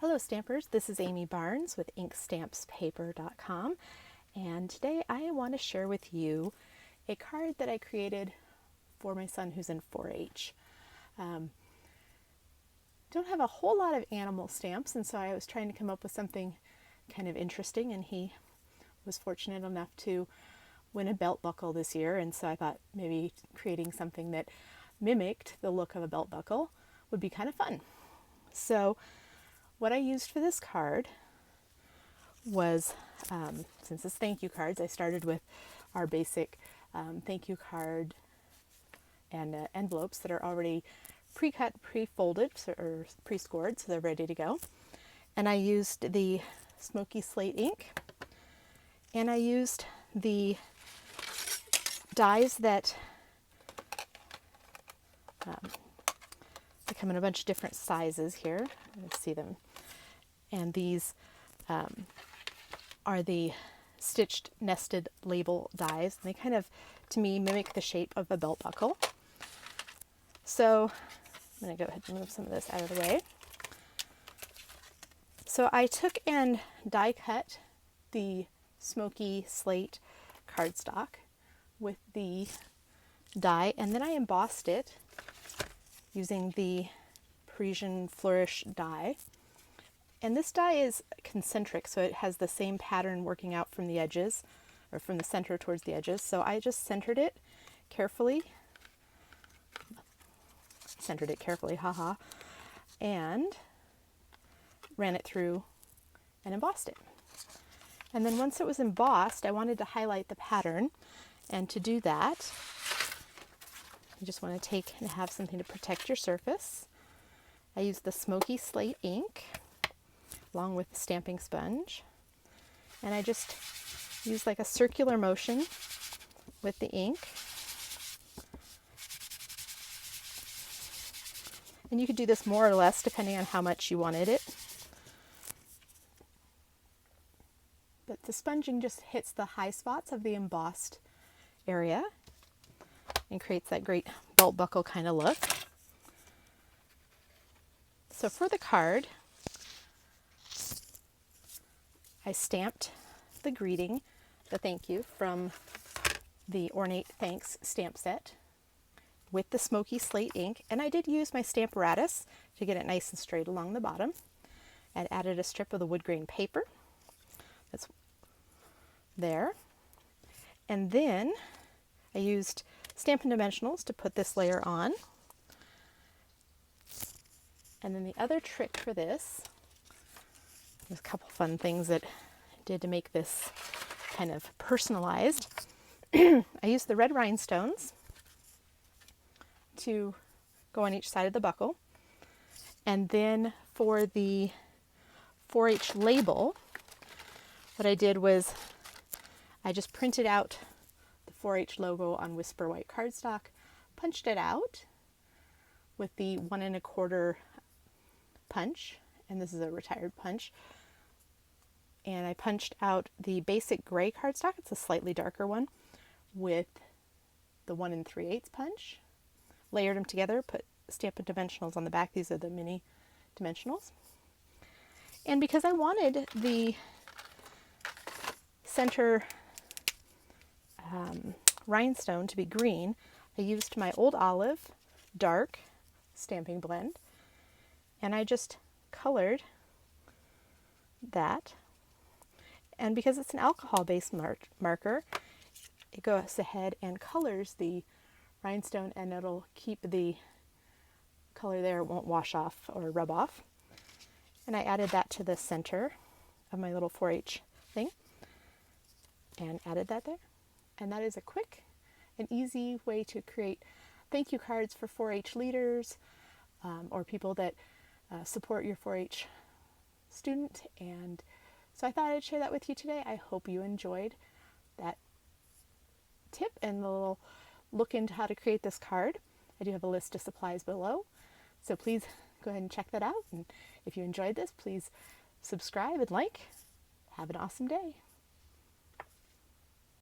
Hello Stampers, this is Amy Barnes with InkStampsPaper.com, and today I want to share with you a card that I created for my son who's in 4-H. Don't have a whole lot of animal stamps, and so I was trying to come up with something kind of interesting, and he was fortunate enough to win a belt buckle this year, and so I thought maybe creating something that mimicked the look of a belt buckle would be kind of fun. So what I used for this card was, since it's thank you cards, I started with our basic thank you card and envelopes that are already pre-cut, pre-folded, or pre-scored, so they're ready to go. And I used the Smoky Slate ink, and I used the dies that they come in a bunch of different sizes here. Let's see them. And these are the stitched nested label dies. And they kind of, to me, mimic the shape of a belt buckle. So I'm going to go ahead and move some of this out of the way. So I took and die cut the Smoky Slate cardstock with the die, and then I embossed it using the Parisian Flourish die. And this die is concentric, so it has the same pattern working out from the edges, or from the center towards the edges. So I just centered it carefully, haha, and ran it through and embossed it. And then once it was embossed, I wanted to highlight the pattern, and to do that, you just want to take and have something to protect your surface. I used the Smoky Slate ink along with the stamping sponge, and I just used like a circular motion with the ink. And you could do this more or less depending on how much you wanted it. But the sponging just hits the high spots of the embossed area and creates that great belt buckle kind of look. So for the card, I stamped the greeting, the thank you, from the Ornate Thanks stamp set with the Smoky Slate ink, and I did use my Stamparatus to get it nice and straight along the bottom. I added a strip of the wood grain paper that's there, and then I used Stampin' Dimensionals to put this layer on. And then the other trick for this, there's a couple fun things that I did to make this kind of personalized. I used the red rhinestones to go on each side of the buckle. And then for the 4-H label, what I did was I just printed out the 4-H logo on Whisper White cardstock, punched it out with the 1 1/4 punch, and this is a retired punch. And I punched out the basic gray cardstock, it's a slightly darker one, with the 1 3/8 punch, layered them together, put Stampin' Dimensionals on the back. These are the mini dimensionals. And because I wanted the center rhinestone to be green, I used my Old Olive dark stamping blend, and I just colored that. And because it's an alcohol-based marker, it goes ahead and colors the rhinestone, and it'll keep the color there, it won't wash off or rub off. And I added that to the center of my little 4-H thing and added that there. And that is a quick and easy way to create thank you cards for 4-H leaders or people that support your 4-H student. And so I thought I'd share that with you today. I hope you enjoyed that tip and the little look into how to create this card. I do have a list of supplies below, so please go ahead and check that out. And if you enjoyed this, please subscribe and like. Have an awesome day.